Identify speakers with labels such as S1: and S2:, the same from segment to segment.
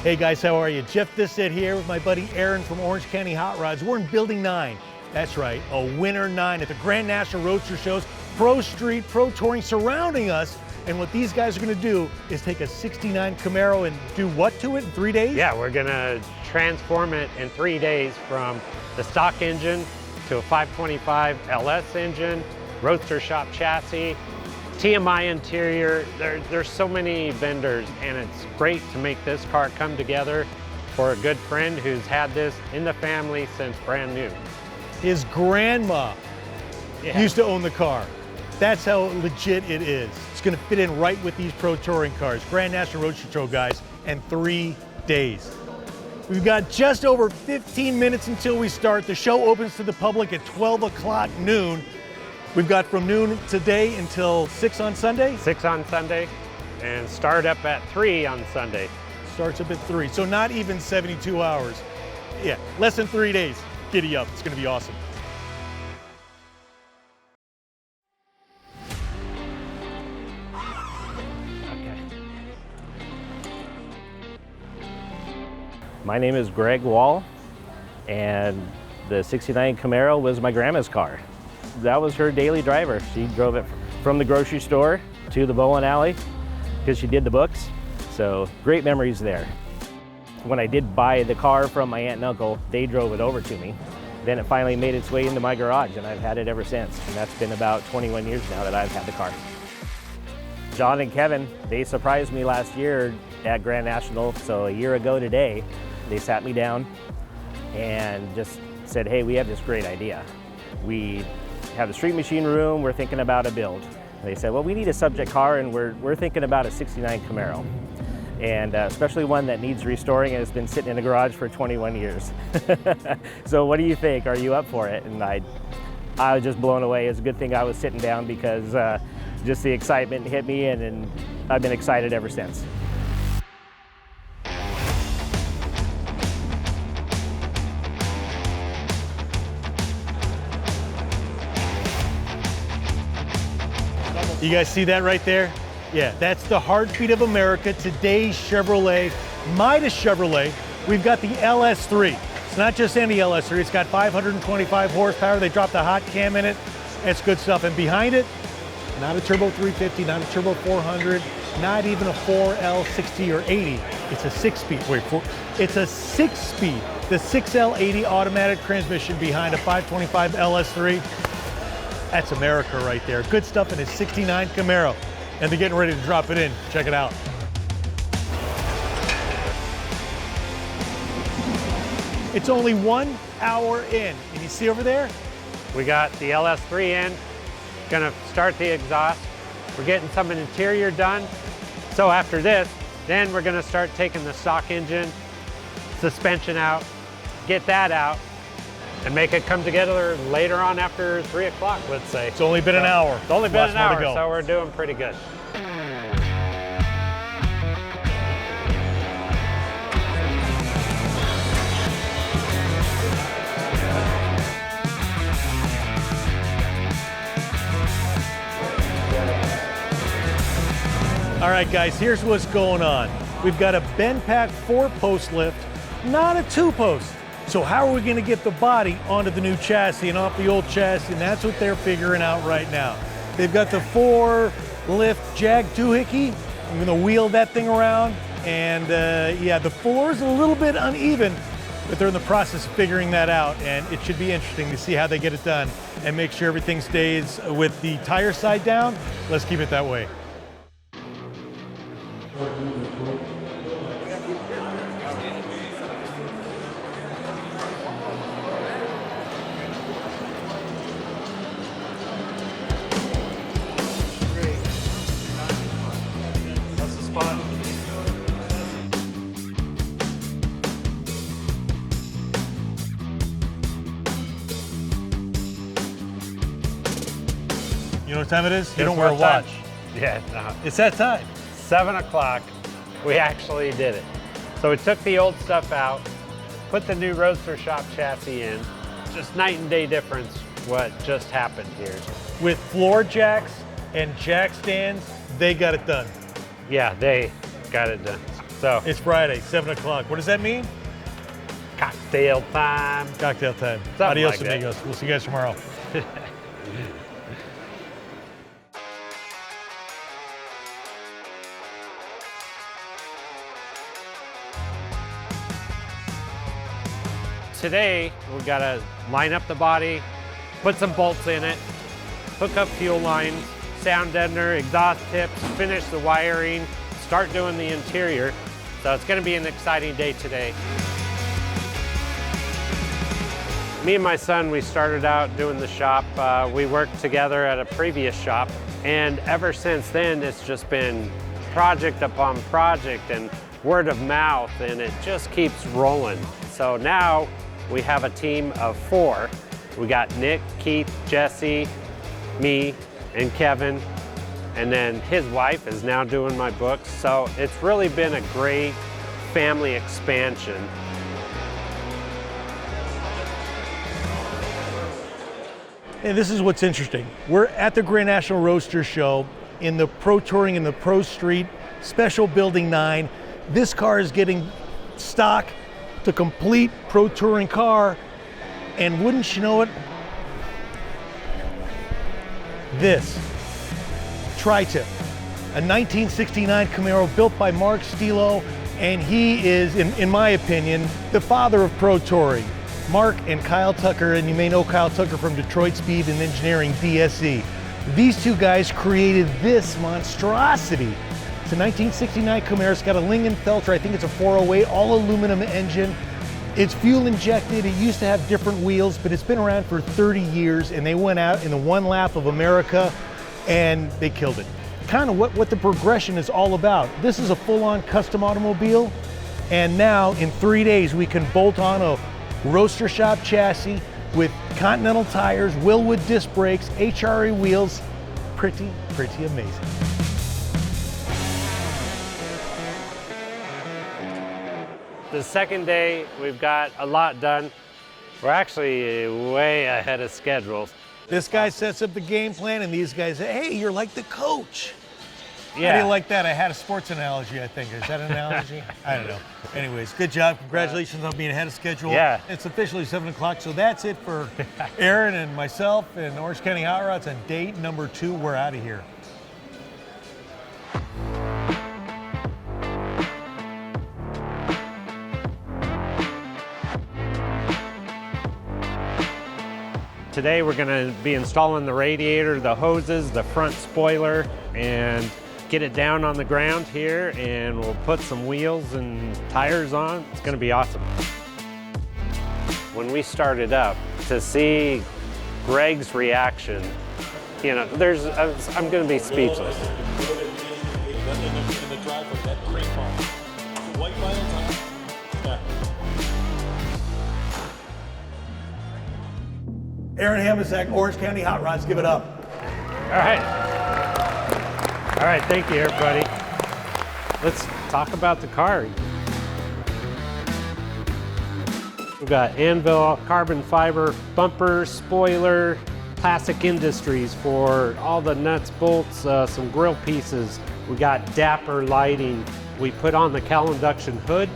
S1: Hey guys, how are you? Jeff Dissett here with my buddy Aaron from Orange County Hotrods. We're in Building 9. That's right, a Winter 9 at the Grand National Roadster Shows. Pro Street, Pro Touring surrounding us. And what these guys are gonna do is take a 69 Camaro and do what to it in 3 days?
S2: Yeah, we're gonna transform it in 3 days from the stock engine to a 525 LS engine, roadster shop chassis, TMI interior. There's so many vendors, and it's great to make this car come together for a good friend who's had this in the family since brand new.
S1: His grandma used to own the car. That's how legit it is. It's gonna fit in right with these pro touring cars. Grand National Roadster Show, guys, and 3 days. We've got just over 15 minutes until we start. The show opens to the public at 12 o'clock noon. We've got from noon today until 6 on Sunday?
S2: 6 on Sunday, and start up at 3 on Sunday.
S1: Starts up at 3, so not even 72 hours. Yeah, less than 3 days. Giddy up, it's gonna be awesome.
S3: My name is Greg Wall, and the 69 Camaro was my grandma's car. That was her daily driver. She drove it from the grocery store to the bowling alley because she did the books. So great memories there. When I did buy the car from my aunt and uncle, they drove it over to me. Then it finally made its way into my garage, and I've had it ever since. And that's been about 21 years now that I've had the car. John and Kevin, they surprised me last year at Grand National. So a year ago today, they sat me down and just said, hey, we have this great idea. We have the street machine room, we're thinking about a build. They said, well, we need a subject car, and we're thinking about a 69 Camaro. And especially one that needs restoring and has been sitting in the garage for 21 years. So what do you think? Are you up for it? And I was just blown away. It's a good thing I was sitting down because just the excitement hit me, and I've been excited ever since.
S1: You guys see that right there? Yeah, that's the heartbeat of America. Today's Chevrolet, Midas Chevrolet. We've got the LS3. It's not just any LS3, it's got 525 horsepower. They dropped a hot cam in it. It's good stuff. And behind it, not a turbo 350, not a turbo 400, not even a 4L60 or 80. It's a 6-speed, it's a 6-speed. The 6L80 automatic transmission behind a 525 LS3. That's America right there. Good stuff in his 69 Camaro. And they're getting ready to drop it in. Check it out. It's only 1 hour in. And you see over there?
S2: We got the LS3 in, gonna start the exhaust. We're getting some interior done. So after this, then we're gonna start taking the stock engine, suspension out, get that out, and make it come together later on after 3 o'clock, let's say.
S1: It's only been an hour.
S2: It's only been an hour,
S1: to go.
S2: So we're doing pretty good.
S1: All right, guys, here's what's going on. We've got a bend pack 4-post lift, not a 2-post. So how are we gonna get the body onto the new chassis and off the old chassis? And that's what they're figuring out right now. They've got the 4-lift Jag doohickey. I'm gonna wheel that thing around. And yeah, the floor's a little bit uneven, but they're in the process of figuring that out. And it should be interesting to see how they get it done and make sure everything stays with the tire side down. Let's keep it that way. You know what time it is? You don't wear a watch.
S2: Yeah, no.
S1: It's that time.
S2: 7 o'clock, we actually did it. So we took the old stuff out, put the new roadster shop chassis in. Just night and day difference what just happened here.
S1: With floor jacks and jack stands, they got it done.
S2: Yeah, they got it done. So
S1: It's Friday, 7 o'clock. What does that mean?
S2: cocktail time.
S1: Cocktail time.
S2: Something
S1: Adios,
S2: like that.
S1: amigos. We'll see you guys tomorrow.
S2: Today, we gotta line up the body, put some bolts in it, hook up fuel lines, sound deadener, exhaust tips, finish the wiring, start doing the interior. So it's gonna be an exciting day today. Me and my son, we started out doing the shop. We worked together at a previous shop, and ever since then, it's just been project upon project and word of mouth, and it just keeps rolling. So now we have a team of 4. We got Nick, Keith, Jesse, me, and Kevin, and then his wife is now doing my books. So it's really been a great family expansion.
S1: And this is what's interesting. We're at the Grand National Roadster Show in the Pro Touring in the Pro Street Special Building 9. This car is getting stock to complete Pro Touring car, and wouldn't you know it, this tri-tip, a 1969 Camaro built by Mark Stilo, and he is, in my opinion, the father of Pro Touring. Mark and Kyle Tucker, and you may know Kyle Tucker from Detroit Speed and Engineering, DSE. These two guys created this monstrosity. It's a 1969 Camaro. It's got a Lingenfelter, I think it's a 408, all aluminum engine. It's fuel injected. It used to have different wheels, but it's been around for 30 years, and they went out in the one lap of America and they killed it. Kind of what the progression is all about. This is a full-on custom automobile, and now in 3 days we can bolt on a Roadster Shop chassis with Continental tires, Willwood disc brakes, HRE wheels. Pretty amazing.
S2: The second day, we've got a lot done. We're actually way ahead of schedule.
S1: This guy sets up the game plan, and these guys say, hey, you're like the coach.
S2: Yeah.
S1: How do you like that? I had a sports analogy, I think. Is that an analogy? I don't know. Anyways, good job. Congratulations on being ahead of schedule.
S2: Yeah.
S1: It's officially 7 o'clock, so that's it for Aaron and myself and Orange County Hotrods on date number 2. We're out of here.
S2: Today we're gonna be installing the radiator, the hoses, the front spoiler, and get it down on the ground here, and we'll put some wheels and tires on. It's gonna be awesome. When we started up, to see Greg's reaction, you know, I'm gonna be speechless.
S1: Aaron Hamasak, Orange County Hotrods, give it up.
S2: All right. All right, thank you, everybody. Let's talk about the car. We've got Anvil carbon fiber bumper, spoiler, Classic Industries for all the nuts, bolts, some grill pieces. We got Dapper lighting. We put on the Cal induction hood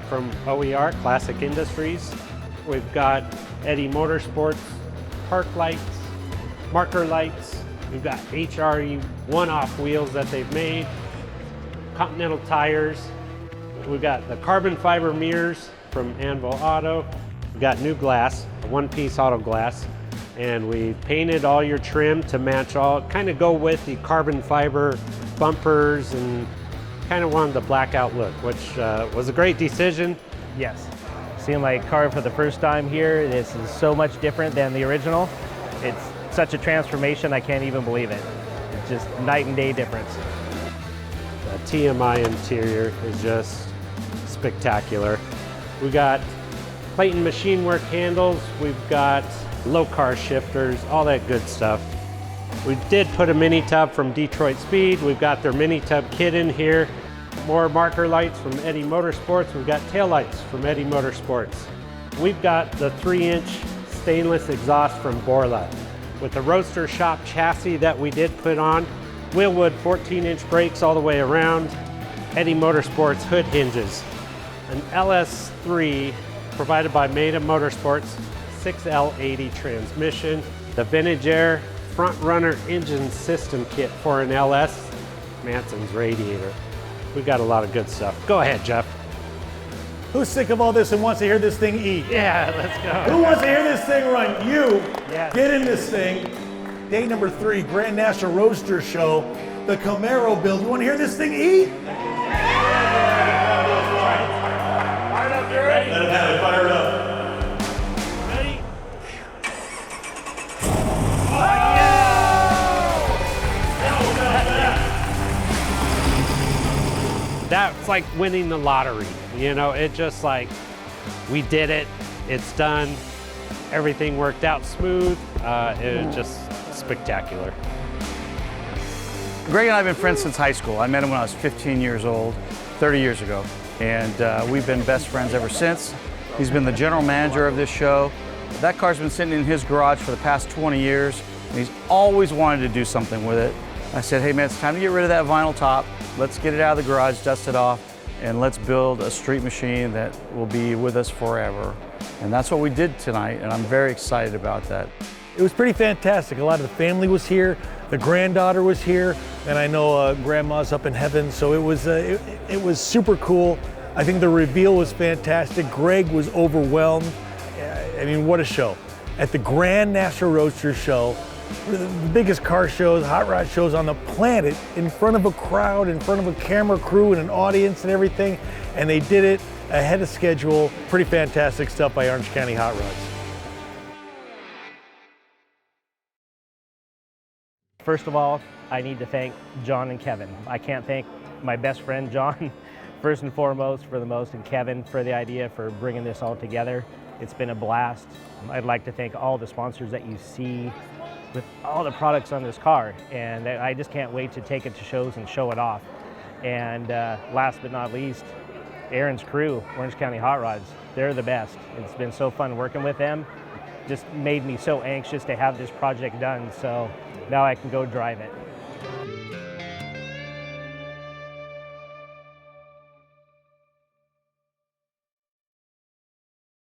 S2: from OER, Classic Industries. We've got Eddie Motorsports park lights, marker lights. We've got HRE one-off wheels that they've made, Continental tires. We've got the carbon fiber mirrors from Anvil Auto. We've got new glass, a one-piece auto glass, and we painted all your trim to match all, kind of go with the carbon fiber bumpers, and kind of wanted the blackout look, which was a great decision.
S3: Yes. Seeing my car for the first time here, this is so much different than the original. It's such a transformation, I can't even believe it. It's just night and day difference.
S2: The TMI interior is just spectacular. We got Clayton machine work handles, we've got low car shifters, all that good stuff. We did put a mini tub from Detroit Speed. We've got their mini tub kit in here. More marker lights from Eddie Motorsports. We've got tail lights from Eddie Motorsports. We've got the 3-inch stainless exhaust from Borla. With the Roadster Shop chassis that we did put on, Willwood 14-inch brakes all the way around, Eddie Motorsports hood hinges. An LS3 provided by Maida Motorsports, 6L80 transmission. The Vintage Air front runner engine system kit for an LS. Manson's radiator. We've got a lot of good stuff. Go ahead, Jeff.
S1: Who's sick of all this and wants to hear this thing eat?
S2: Yeah, let's go.
S1: Who wants to hear this thing run? You.
S2: Yes.
S1: Get in this thing. Day number 3, Grand National Roadster Show. The Camaro build. You want to hear this thing eat? Let him have it. Fire it up.
S2: Ready? That's like winning the lottery. You know, it just like, we did it, it's done, everything worked out smooth. It was just spectacular.
S4: Greg and I have been friends since high school. I met him when I was 15 years old, 30 years ago. And we've been best friends ever since. He's been the general manager of this show. That car's been sitting in his garage for the past 20 years, and he's always wanted to do something with it. I said, hey man, it's time to get rid of that vinyl top. Let's get it out of the garage, dust it off, and let's build a street machine that will be with us forever. And that's what we did tonight, and I'm very excited about that.
S1: It was pretty fantastic. A lot of the family was here. The granddaughter was here, and I know grandma's up in heaven, so it was super cool. I think the reveal was fantastic. Greg was overwhelmed. I mean, what a show. At the Grand National Roadster Show, the biggest car shows, hot rod shows on the planet, in front of a crowd, in front of a camera crew and an audience and everything, and they did it ahead of schedule. Pretty fantastic stuff by Orange County Hot Rods.
S3: First of all, I need to thank John and Kevin. I can't thank my best friend, John, first and foremost for the most, and Kevin for the idea for bringing this all together. It's been a blast. I'd like to thank all the sponsors that you see with all the products on this car, and I just can't wait to take it to shows and show it off. And last but not least, Aaron's crew, Orange County Hot Rods. They're the best. It's been so fun working with them. Just made me so anxious to have this project done, so now I can go drive it.